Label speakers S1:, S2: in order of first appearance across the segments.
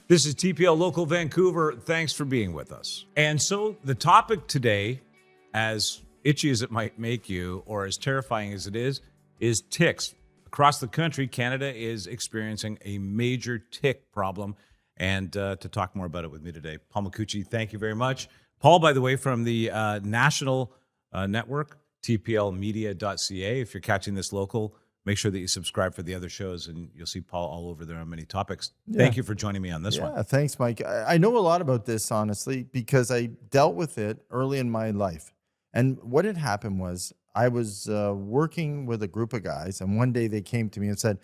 S1: This is TPL Local Vancouver. Thanks for being with us. And so the topic today, as itchy as it might make you, or as terrifying as it is ticks. Across the country, Canada is experiencing a major tick problem. And to talk more about it with me today, Paul Macucci, thank you very much. Paul, by the way, from the national network, tplmedia.ca. If you're catching this local, make sure that you subscribe for the other shows, and you'll see Paul all over there on many topics. Thank you for joining me on this one.
S2: Yeah, thanks, Mike. I know a lot about this, honestly, because I dealt with it early in my life. And what had happened was I was working with a group of guys, and one day they came to me and said,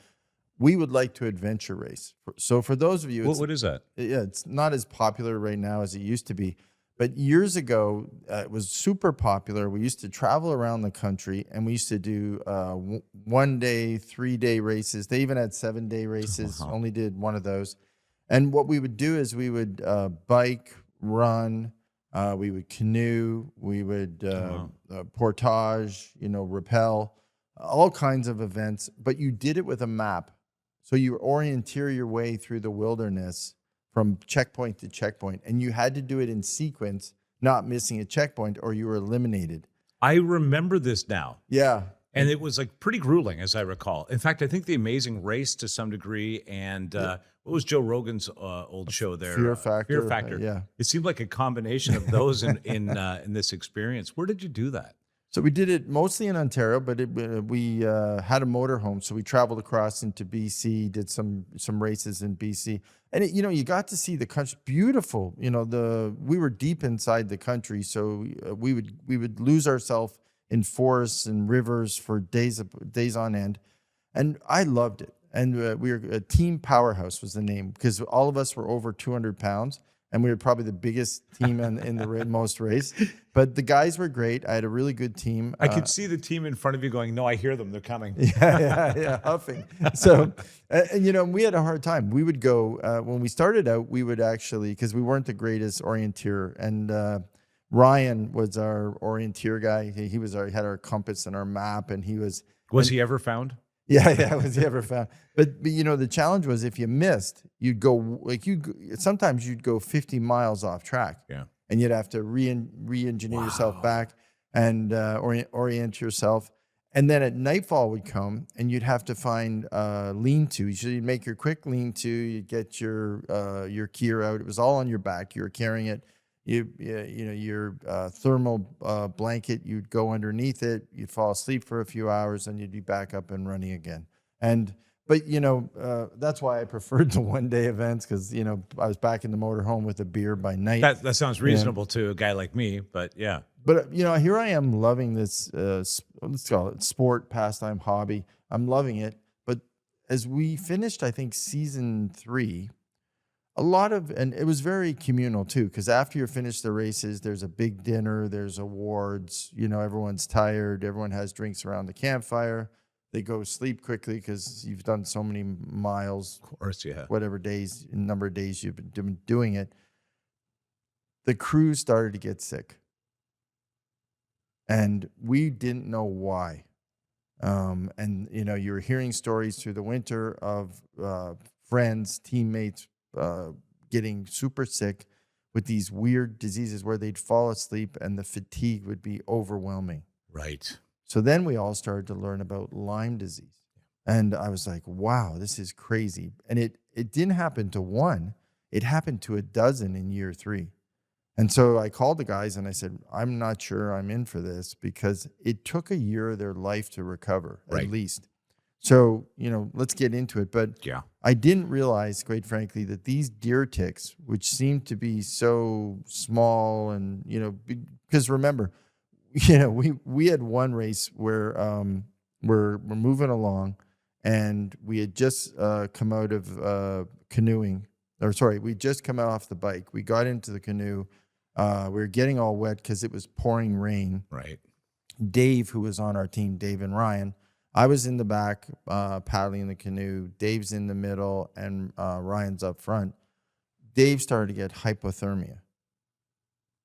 S2: we would like to adventure race. So for those of you...
S1: What is that?
S2: Yeah, it's not as popular right now as it used to be. But years ago, it was super popular. We used to travel around the country, and we used to do 1 day, 3 day races. They even had 7-day races, only did one of those. And what we would do is we would bike, run, we would canoe, we would portage, rappel, all kinds of events. But you did it with a map. So you orienteer your way through the wilderness from checkpoint to checkpoint, and you had to do it in sequence, not missing a checkpoint, or you were eliminated.
S1: I remember this now.
S2: Yeah.
S1: And it was like pretty grueling, as I recall. In fact, I think The Amazing Race to some degree, and what was Joe Rogan's old show there?
S2: Fear Factor.
S1: Fear Factor.
S2: Yeah.
S1: It seemed like a combination of those in this experience. Where did you do that?
S2: So we did it mostly in Ontario, but we had a motorhome, so we traveled across into BC, did some races in BC, and you got to see the country. Beautiful, we were deep inside the country, so we would lose ourselves in forests and rivers for days on end, and I loved it. And we were a team powerhouse was the name, because all of us were over 200 pounds. And we were probably the biggest team in the most race. But the guys were great. I had a really good team.
S1: I could see the team in front of you going, no, I hear them. They're coming.
S2: Yeah, huffing. So, and we had a hard time. We would go, when we started out, we would actually, because we weren't the greatest orienteer. And Ryan was our orienteer guy. He had our compass and our map. And he was...
S1: Was he ever found?
S2: Yeah, was he ever found? But the challenge was if you missed, you'd go sometimes you'd go 50 miles off track.
S1: Yeah,
S2: and you'd have to re-engineer yourself back and orient yourself. And then at nightfall would come, and you'd have to find lean-to. So you'd make your quick lean-to. You'd get your gear out. It was all on your back. You were carrying it. Your thermal blanket, you'd go underneath it, you'd fall asleep for a few hours, and you'd be back up and running again. But that's why I preferred the 1 day events, because I was back in the motorhome with a beer by night.
S1: That sounds reasonable to a guy like me, but yeah.
S2: But here I am loving this let's call it sport, pastime, hobby. I'm loving it. But as we finished, I think season 3. And it was very communal too, because after you finish the races, there's a big dinner, there's awards, everyone's tired, everyone has drinks around the campfire. They go sleep quickly because you've done so many miles.
S1: Of course, yeah.
S2: Whatever number of days you've been doing it. The crew started to get sick. And we didn't know why. And you were hearing stories through the winter of friends, teammates, getting super sick with these weird diseases where they'd fall asleep and the fatigue would be overwhelming.
S1: Right.
S2: So then we all started to learn about Lyme disease. And I was like, wow, this is crazy. And it didn't happen to one. It happened to a dozen in year 3. And so I called the guys and I said, I'm not sure I'm in for this, because it took a year of their life to recover, at least. So, let's get into it. But
S1: yeah,
S2: I didn't realize, quite frankly, that these deer ticks, which seem to be so small and, because remember, we had one race where we're moving along, and we had just come out of canoeing. We just come off the bike. We got into the canoe. We were getting all wet because it was pouring rain.
S1: Right.
S2: Dave, who was on our team, Dave and Ryan, I was in the back paddling the canoe. Dave's in the middle, and Ryan's up front. Dave started to get hypothermia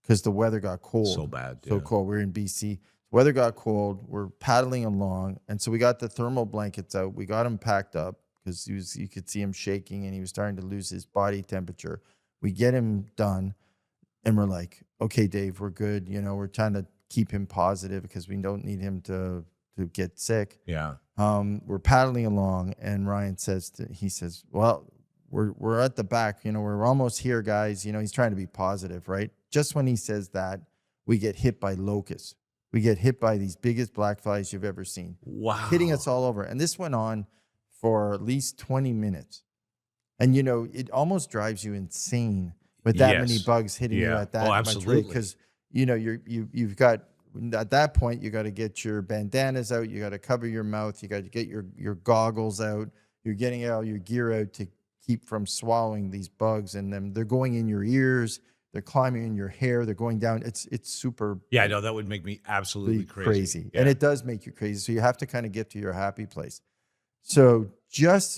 S2: because the weather got cold.
S1: So bad.
S2: So cold. We're in BC. Weather got cold. We're paddling along. And so we got the thermal blankets out. We got them packed up because you could see him shaking and he was starting to lose his body temperature. We get him done, and we're like, okay, Dave, we're good. We're trying to keep him positive because we don't need him to get sick.
S1: Yeah.
S2: We're paddling along, and Ryan says, well, we're at the back. We're almost here, guys. He's trying to be positive, right? Just when he says that, we get hit by locusts. We get hit by these biggest black flies you've ever seen.
S1: Wow.
S2: Hitting us all over. And this went on for at least 20 minutes. And, it almost drives you insane with that many bugs hitting you at that much rate. Because, you've got, at that point, you got to get your bandanas out. You got to cover your mouth. You got to get your goggles out. You're getting all your gear out to keep from swallowing these bugs. And then they're going in your ears. They're climbing in your hair. They're going down. It's super.
S1: Yeah, I know. That would make me absolutely crazy.
S2: Yeah. And it does make you crazy. So you have to kind of get to your happy place. So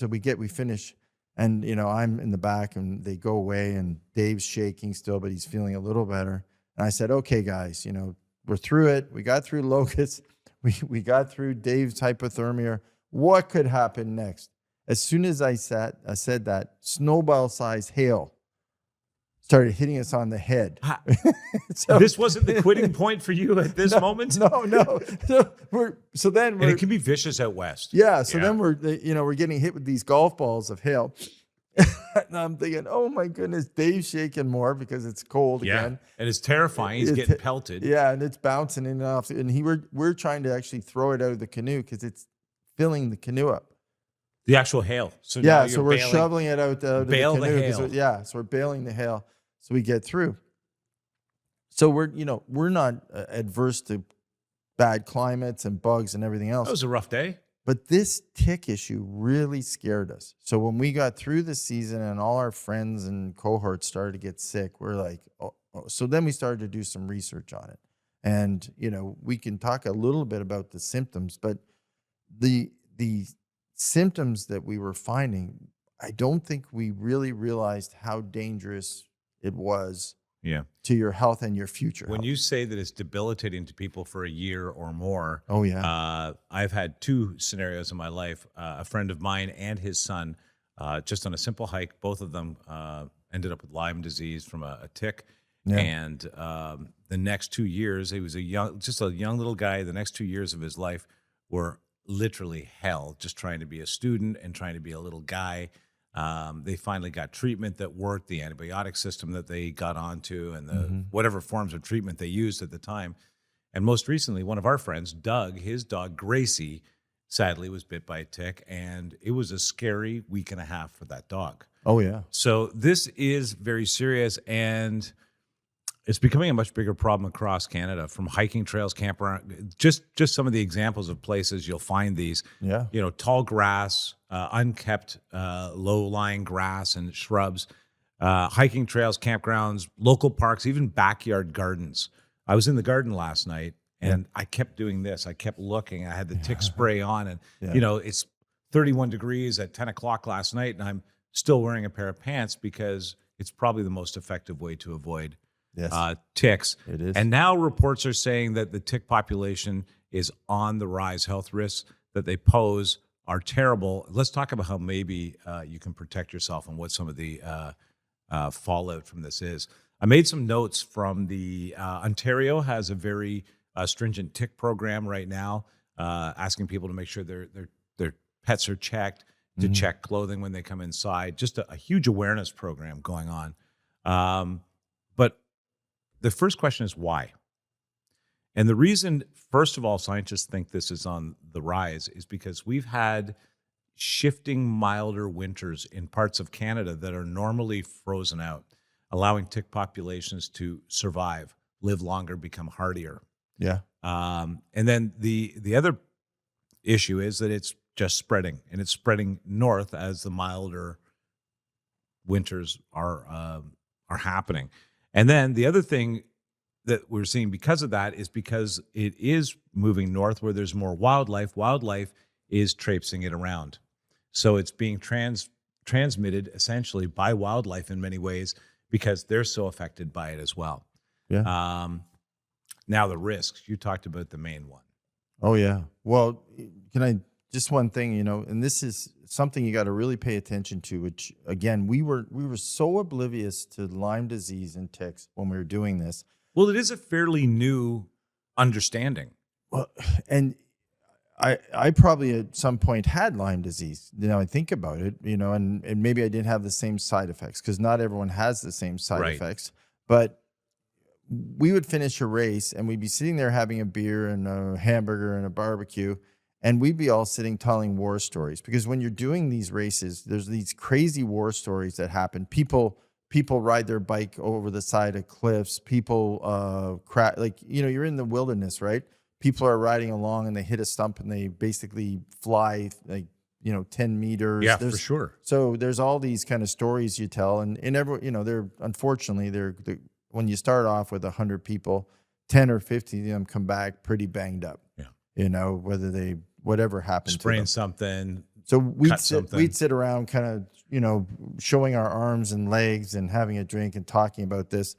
S2: we finish, and, I'm in the back, and they go away, and Dave's shaking still, but he's feeling a little better. And I said, okay, guys, we're through it. We got through locusts. We got through Dave's hypothermia. What could happen next? As soon as I said that, snowball-sized hail started hitting us on the head.
S1: So this wasn't the quitting point for you at this moment?
S2: No. And
S1: it can be vicious out west.
S2: Yeah. So then we're getting hit with these golf balls of hail. And I'm thinking, oh my goodness, Dave's shaking more because it's cold again.
S1: And it's terrifying. He's getting pelted.
S2: Yeah, and it's bouncing in and off. And we're trying to actually throw it out of the canoe because it's filling the canoe up.
S1: The actual hail. So
S2: so we're shoveling it out of the canoe.
S1: The hail.
S2: So we're bailing the hail. So we get through. So we're not adverse to bad climates and bugs and everything else.
S1: That was a rough day.
S2: But this tick issue really scared us. So when we got through the season and all our friends and cohorts started to get sick, we're like, oh. So then we started to do some research on it. And, we can talk a little bit about the symptoms, but the symptoms that we were finding, I don't think we really realized how dangerous it was to your health and your future
S1: When
S2: health.
S1: you say that it's debilitating to people for a year or more,
S2: I've
S1: had two scenarios in my life. A friend of mine and his son, just on a simple hike, both of them ended up with Lyme disease from a tick. Yeah. And the next 2 years, he was a young little guy. The next 2 years of his life were literally hell, just trying to be a student and trying to be a little guy. They finally got treatment that worked, the antibiotic system that they got onto, and the whatever forms of treatment they used at the time. And most recently, one of our friends, Doug, his dog Gracie, sadly was bit by a tick, and it was a scary week and a half for that dog.
S2: Oh yeah.
S1: So this is very serious, and it's becoming a much bigger problem across Canada, from hiking trails, campground, just some of the examples of places you'll find these.
S2: Yeah.
S1: Tall grass, unkept, low-lying grass and shrubs, hiking trails, campgrounds, local parks, even backyard gardens. I was in the garden last night, and I kept doing this. I kept looking. I had the tick spray on, and it's 31 degrees at 10 o'clock last night, and I'm still wearing a pair of pants because it's probably the most effective way to avoid ticks.
S2: It is.
S1: And now reports are saying that the tick population is on the rise. Health risks that they pose are terrible. Let's talk about how maybe you can protect yourself and what some of the fallout from this is. I made some notes from the Ontario has a very stringent tick program right now, asking people to make sure their pets are checked, to check clothing when they come inside. Just a huge awareness program going on. But the first question is why? And the reason, first of all, scientists think this is on the rise is because we've had shifting milder winters in parts of Canada that are normally frozen out, allowing tick populations to survive, live longer, become hardier.
S2: Yeah.
S1: And then the other issue is that it's just spreading, and it's spreading north as the milder winters are happening. And then the other thing that we're seeing because of that is because it is moving north where there's more wildlife. Wildlife is traipsing it around. So it's being transmitted essentially by wildlife in many ways because they're so affected by it as well.
S2: Yeah.
S1: Now the risks, you talked about the main one.
S2: Oh yeah. Well, can I just one thing, and this is something you got to really pay attention to, which again, we were so oblivious to Lyme disease and ticks when we were doing this.
S1: Well, it is a fairly new understanding.
S2: Well, and I probably at some point had Lyme disease. I think about it, and maybe I didn't have the same side effects, because not everyone has the same side
S1: Right.
S2: effects. But we would finish a race and we'd be sitting there having a beer and a hamburger and a barbecue, and we'd be all sitting telling war stories, because when you're doing these races, there's these crazy war stories that happen. People ride their bike over the side of cliffs. People you're in the wilderness, right? People are riding along and they hit a stump and they basically fly 10 meters.
S1: Yeah, for sure.
S2: So there's all these kind of stories you tell, and they're unfortunately when you start off with 100 people, 10 or 50 of them come back pretty banged up.
S1: Yeah.
S2: Whatever happened to
S1: Spraying
S2: them.
S1: something.
S2: So we'd sit around kind of, showing our arms and legs and having a drink and talking about this.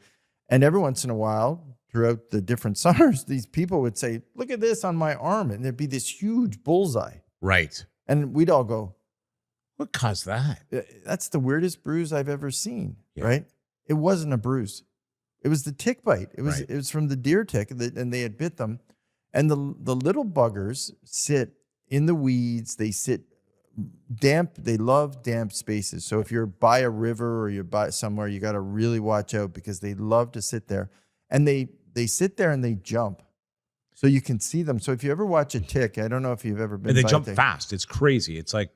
S2: And every once in a while, throughout the different summers, these people would say, "Look at this on my arm." And there'd be this huge bullseye.
S1: Right.
S2: And we'd all go,
S1: What caused that?
S2: "That's the weirdest bruise I've ever seen."
S1: Yeah.
S2: Right? It wasn't a bruise. It was the tick bite. It was
S1: Right.
S2: it was from the deer tick, and they had bit them. And the little buggers sit in the weeds. They sit damp. They love damp spaces. So if you're by a river or you're by somewhere, you got to really watch out, because they love to sit there. And they sit there and they jump, so you can see them. So if you ever watch a tick, I don't know if you've ever been.
S1: And they
S2: by a
S1: jump
S2: tick.
S1: fast. It's crazy. It's like,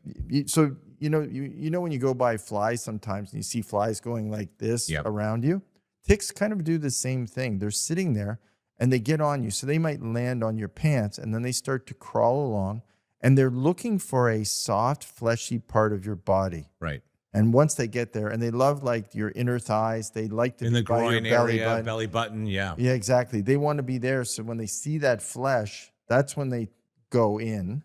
S2: So when you go by flies sometimes and you see flies going like this
S1: Yep.
S2: around you, ticks kind of do the same thing. They're sitting there and they get on you. So they might land on your pants and then they start to crawl along, and they're looking for a soft, fleshy part of your body.
S1: right.
S2: And once they get there, and they love like your inner thighs, they like to
S1: In
S2: be
S1: the
S2: by your
S1: groin
S2: belly
S1: area,
S2: button.
S1: belly button. Yeah.
S2: Yeah, exactly. They want to be there. So when they see that flesh, that's when they go in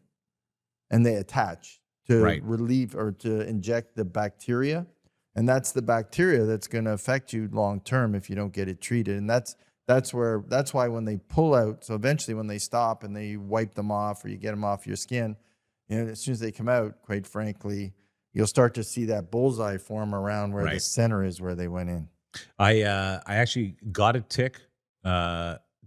S2: and they attach to
S1: Right.
S2: relieve or to inject the bacteria. And that's the bacteria that's going to affect you long term if you don't get it treated. And that's why when they pull out, so eventually when they stop and they wipe them off or you get them off your skin, as soon as they come out, quite frankly, you'll start to see that bullseye form around where the
S1: Right.
S2: center is where they went in.
S1: I actually got a tick,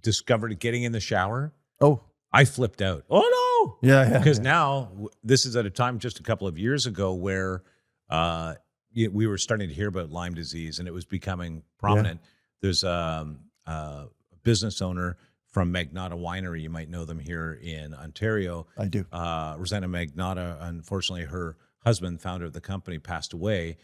S1: discovered it getting in the shower.
S2: Oh,
S1: I flipped out. Oh no.
S2: yeah.
S1: Because now this is at a time just a couple of years ago where we were starting to hear about Lyme disease and it was becoming prominent. There's a business owner from Magnotta Winery. You might know them here in Ontario.
S2: I do.
S1: Rosanna Magnotta, unfortunately, her husband, founder of the company, passed away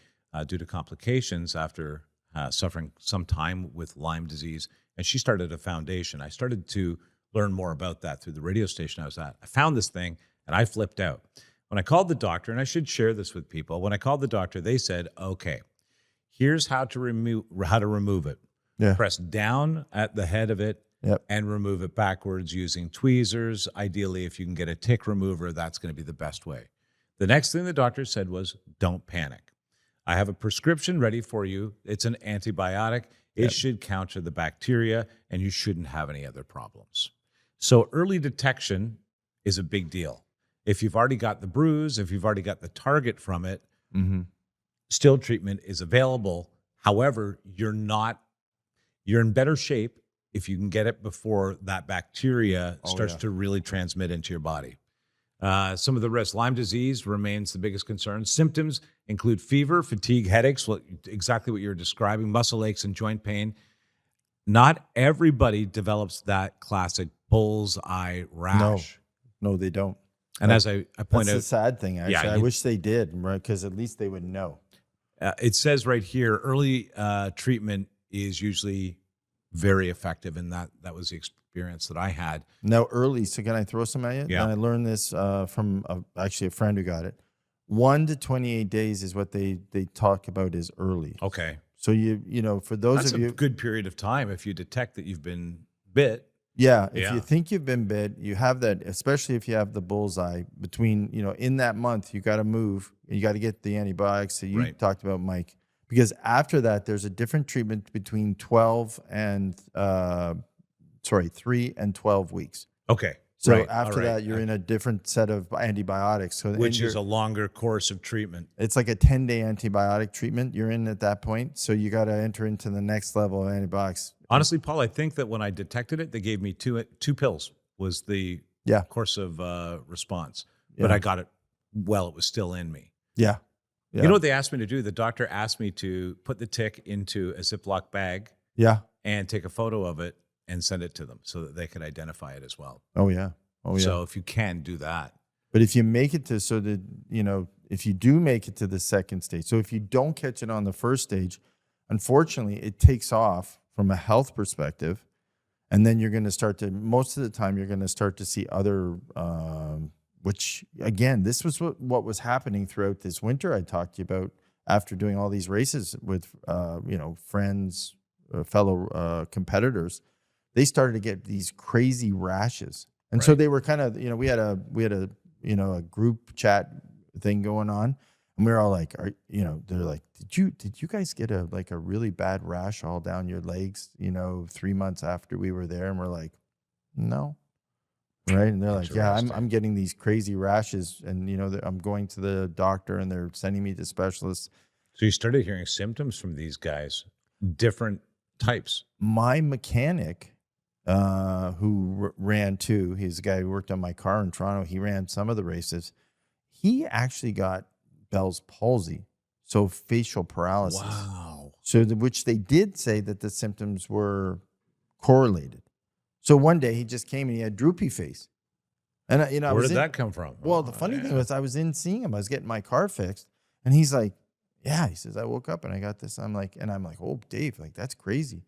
S1: due to complications after suffering some time with Lyme disease. And she started a foundation. I started to learn more about that through the radio station I was at. I found this thing and I flipped out. When I called the doctor, and I should share this with people, when I called the doctor, they said, "Okay, here's how to remove it.
S2: Yeah.
S1: Press down at the head of it
S2: Yep.
S1: and remove it backwards using tweezers. Ideally, if you can get a tick remover, that's going to be the best way." The next thing the doctor said was, "Don't panic. I have a prescription ready for you. It's an antibiotic. It should counter the bacteria, and you shouldn't have any other problems." So early detection is a big deal. If you've already got the bruise, if you've already got the target from it,
S2: Mm-hmm.
S1: still treatment is available. However, you're in better shape if you can get it before that bacteria starts to really transmit into your body. Some of the risks: Lyme disease remains the biggest concern. Symptoms include fever, fatigue, headaches, exactly what you're describing, muscle aches and joint pain. Not everybody develops that classic bullseye rash.
S2: No, they don't.
S1: And as I point
S2: That's
S1: out,
S2: the sad thing, actually.
S1: Yeah,
S2: I wish they did, right? Because at least they would know.
S1: it says right here, early treatment is usually very effective, and that was the experience that I had.
S2: Now, early, so can I throw some at you?
S1: Yeah.
S2: And I learned this from actually a friend who got it. 1 to 28 days is what they talk about as early.
S1: Okay.
S2: So, for those
S1: That's
S2: of
S1: a
S2: you.
S1: good period of time if you detect that you've been bit.
S2: Yeah, if
S1: Yeah.
S2: you think you've been bit, you have that, especially if you have the bullseye between, in that month, you got to move. You got to get the antibiotics that you
S1: Right.
S2: talked about, Mike. Because after that, there's a different treatment between 3 and 12 weeks.
S1: Okay.
S2: So
S1: Right,
S2: after
S1: all right.
S2: that, you're in a different set of antibiotics. So
S1: Which is a longer course of treatment.
S2: it's like a 10-day antibiotic treatment you're in at that point. So you got to enter into the next level of antibiotics.
S1: Honestly, Paul, I think that when I detected it, they gave me two pills was the
S2: Yeah.
S1: course of response. But
S2: Yeah.
S1: I got it while it was still in me.
S2: Yeah. Yeah.
S1: You know what they asked me to do? The doctor asked me to put the tick into a Ziploc bag
S2: Yeah.
S1: and take a photo of it and send it to them so that they could identify it as well.
S2: Oh, yeah. Oh, yeah.
S1: So if you can do that.
S2: But if you make it to, so that, if you do make it to the second stage, so if you don't catch it on the first stage, unfortunately, it takes off from a health perspective. And then you're going to start to, most of the time, you're going to start to see other, which again, this was what was happening throughout this winter I talked to you about after doing all these races with, friends, fellow competitors. They started to get these crazy rashes. And so
S1: Right.
S2: they were kind of, we had a a group chat thing going on, and we were all like, they're like, did you guys get a really bad rash all down your legs, 3 months after we were there? And we're like, no. Right. And they're like, yeah, I'm getting these crazy rashes, and I'm going to the doctor and they're sending me to specialists.
S1: So you started hearing symptoms from these guys, different types.
S2: My mechanic, who ran too, he's a guy who worked on my car in Toronto. He ran some of the races. He actually got Bell's palsy, so facial paralysis.
S1: Wow.
S2: So which they did say that the symptoms were correlated. So one day he just came and he had droopy face. And
S1: Where did that come from?
S2: Well, the funny thing was I was in seeing him. I was getting my car fixed, and he's like, yeah, he says, I woke up and I got this. I'm like, oh, Dave, that's crazy.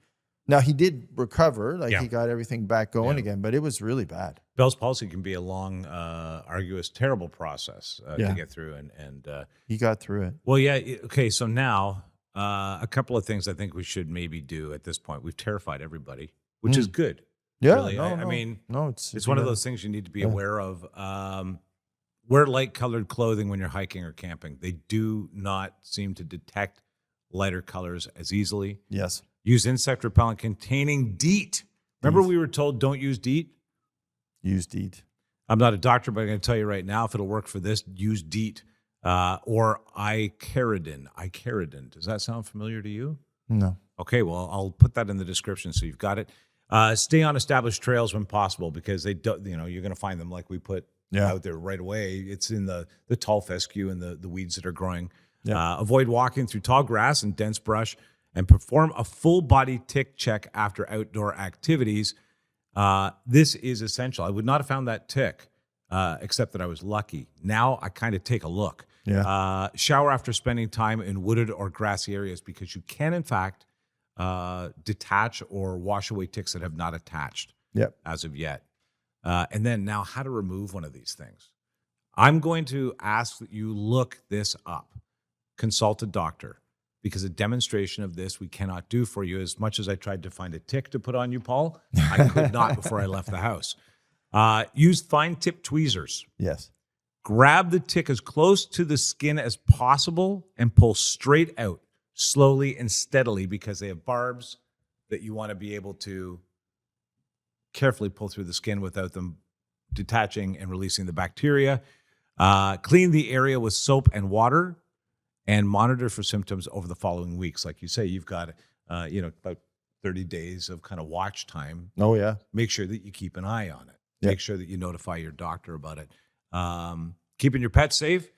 S2: Now, he did recover. He got everything back going again, but it was really bad.
S1: Bell's palsy can be a long, arduous, terrible process to get through. And
S2: he got through it.
S1: Well, yeah. Okay, so now a couple of things I think we should maybe do at this point. We've terrified everybody, which is good.
S2: Yeah,
S1: really. I mean, it's one of those things you need to be aware of. Wear light-colored clothing when you're hiking or camping. They do not seem to detect lighter colors as easily.
S2: Yes.
S1: Use insect repellent containing DEET. Remember we were told don't use DEET?
S2: Use DEET.
S1: I'm not a doctor, but I'm going to tell you right now, if it'll work for this, use DEET or icaridin. Icaridin. Does that sound familiar to you?
S2: No.
S1: Okay, well, I'll put that in the description so you've got it. Stay on established trails when possible because they don't, you're going to find them like we put out there right away. It's in the tall fescue and the weeds that are growing. Yeah. Avoid walking through tall grass and dense brush, and perform a full body tick check after outdoor activities. This is essential. I would not have found that tick except that I was lucky. Now I kind of take a look. Yeah. Shower after spending time in wooded or grassy areas because you can, in fact, detach or wash away ticks that have not attached as of yet. And then now how to remove one of these things. I'm going to ask that you look this up. Consult a doctor. Because a demonstration of this we cannot do for you. As much as I tried to find a tick to put on you, Paul, I could not before I left the house. Use fine tip tweezers.
S2: Yes.
S1: Grab the tick as close to the skin as possible and pull straight out, slowly and steadily, because they have barbs that you want to be able to carefully pull through the skin without them detaching and releasing the bacteria. Clean the area with soap and water. And monitor for symptoms over the following weeks. Like you say, you've got, about 30 days of kind of watch time.
S2: Oh, yeah.
S1: Make sure that you keep an eye on it.
S2: Yep.
S1: Make sure that you notify your doctor about it. Keeping your pet safe.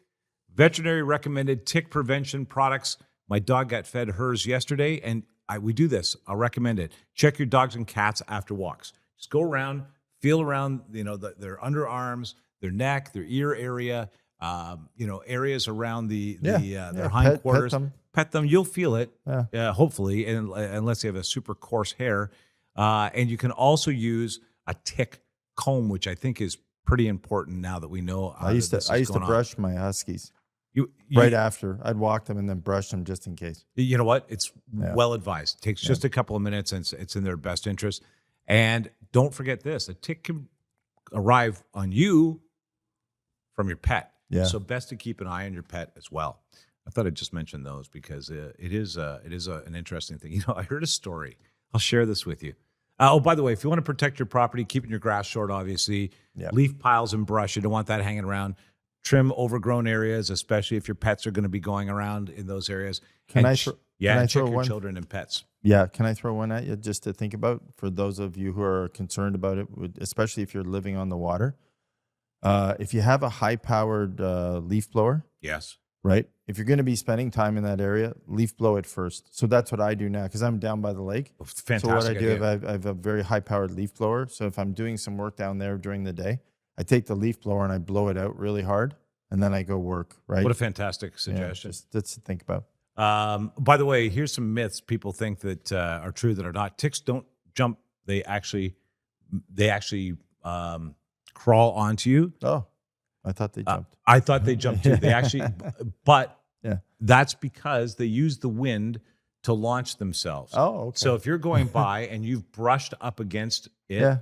S1: Veterinary recommended tick prevention products. My dog got fed hers yesterday, and we do this. I'll recommend it. Check your dogs and cats after walks. Just go around, feel around, their underarms, their neck, their ear area. Areas around their hindquarters. Pet them. You'll feel it, hopefully, unless you have a super coarse hair. And you can also use a tick comb, which I think is pretty important now that we know.
S2: I used to brush my huskies right after. I'd walk them and then brush them just in case.
S1: You know what? It's well advised. It takes just a couple of minutes, and it's in their best interest. And don't forget this: a tick can arrive on you from your pet. Yeah. So best to keep an eye on your pet as well. I thought I'd just mention those because it is an interesting thing. I heard a story. I'll share this with you. Oh, by the way, if you want to protect your property, keeping your grass short, obviously,
S2: Yeah.
S1: leaf piles and brush, you don't want that hanging around. Trim overgrown areas, especially if your pets are going to be going around in those areas.
S2: Can
S1: And
S2: I
S1: ch-
S2: throw?
S1: yeah,
S2: Can I
S1: and check
S2: throw
S1: your
S2: one?
S1: children and pets.
S2: Yeah, can I throw one at you just to think about for those of you who are concerned about it, especially if you're living on the water? If you have a high-powered leaf blower,
S1: Yes.
S2: right? If you're going to be spending time in that area, leaf blow it first. So that's what I do now because I'm down by the lake.
S1: Fantastic.
S2: So what I do,
S1: idea.
S2: I have a very high-powered leaf blower. So if I'm doing some work down there during the day, I take the leaf blower and I blow it out really hard, and then I go work. Right?
S1: What a fantastic
S2: Yeah,
S1: suggestion.
S2: that's to think about.
S1: By the way, here's some myths people think that are true that are not. Ticks don't jump. They actually crawl onto you.
S2: Oh, I thought they jumped.
S1: I thought they jumped too. They actually, but
S2: Yeah.
S1: that's because they use the wind to launch themselves.
S2: Oh, okay.
S1: So if you're going by and you've brushed up against it,
S2: Yeah.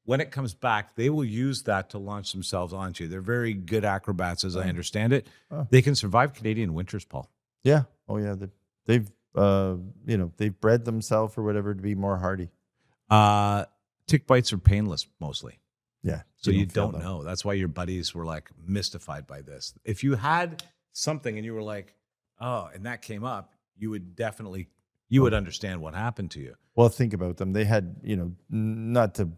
S1: when it comes back, they will use that to launch themselves onto you. They're very good acrobats, as I understand it.
S2: Oh.
S1: They can survive Canadian winters, Paul.
S2: Yeah. Oh, yeah. They've they've bred themselves or whatever to be more hardy.
S1: Tick bites are painless mostly.
S2: Yeah.
S1: So you
S2: feel
S1: don't
S2: them.
S1: know. That's why your buddies were like mystified by this. If you had something and you were like, oh, and that came up, you would definitely, you would understand what happened to you.
S2: Well, think about them. They had, not to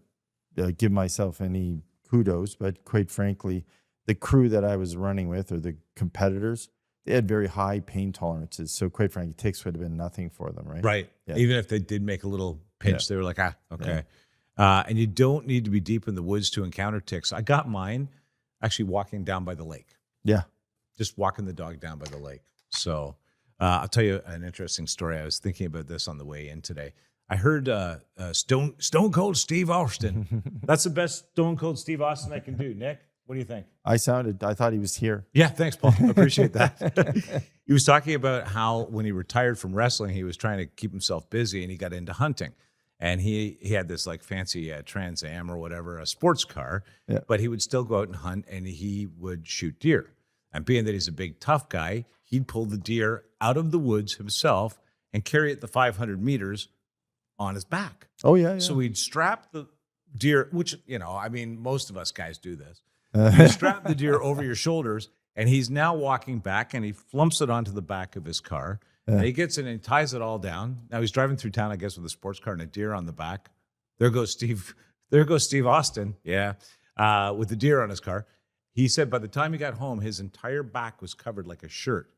S2: give myself any kudos, but quite frankly, the crew that I was running with or the competitors, they had very high pain tolerances. So quite frankly, ticks would have been nothing for them, right?
S1: Right.
S2: Yeah.
S1: Even if they did make a little pinch, they were like, okay. And you don't need to be deep in the woods to encounter ticks. I got mine actually walking down by the lake.
S2: Yeah.
S1: Just walking the dog down by the lake. So I'll tell you an interesting story. I was thinking about this on the way in today. I heard Stone Cold Steve Austin. That's the best Stone Cold Steve Austin I can do. Nick, what do you think?
S2: I thought he was here.
S1: Yeah, thanks, Paul. I appreciate that. He was talking about how when he retired from wrestling, he was trying to keep himself busy and he got into hunting. And he had this like fancy Trans Am or whatever, a sports car, but he would still go out and hunt and he would shoot deer. And being that he's a big, tough guy, he'd pull the deer out of the woods himself and carry it the 500 meters on his back.
S2: Oh, yeah.
S1: So he'd strap the deer, which, most of us guys do this. You strap the deer over your shoulders and he's now walking back and he flumps it onto the back of his car. And he gets in and ties it all down. Now he's driving through town, I guess, with a sports car and a deer on the back. There goes Steve Austin. Yeah. With the deer on his car. He said by the time he got home, his entire back was covered like a shirt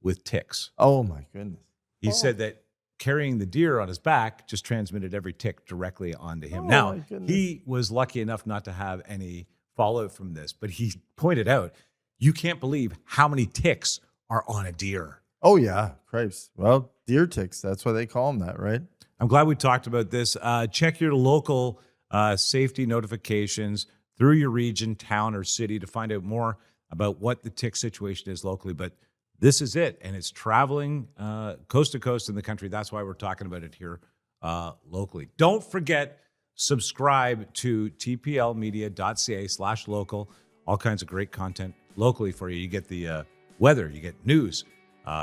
S1: with ticks.
S2: Oh, my goodness.
S1: He said that carrying the deer on his back just transmitted every tick directly onto him.
S2: Oh,
S1: Now,
S2: my goodness.
S1: he was lucky enough not to have any fallout from this, but he pointed out, you can't believe how many ticks are on a deer.
S2: Oh, yeah. Cripes. Well, deer ticks. That's why they call them that, right?
S1: I'm glad we talked about this. Check your local safety notifications through your region, town, or city to find out more about what the tick situation is locally. But this is it, and it's traveling coast to coast in the country. That's why we're talking about it here locally. Don't forget, subscribe to tplmedia.ca/local. All kinds of great content locally for you. You get the weather, you get news,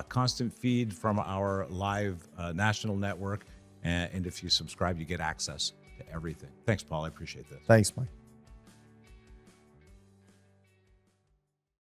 S1: constant feed from our live national network. And if you subscribe, you get access to everything. Thanks, Paul. I appreciate this.
S2: Thanks, Mike.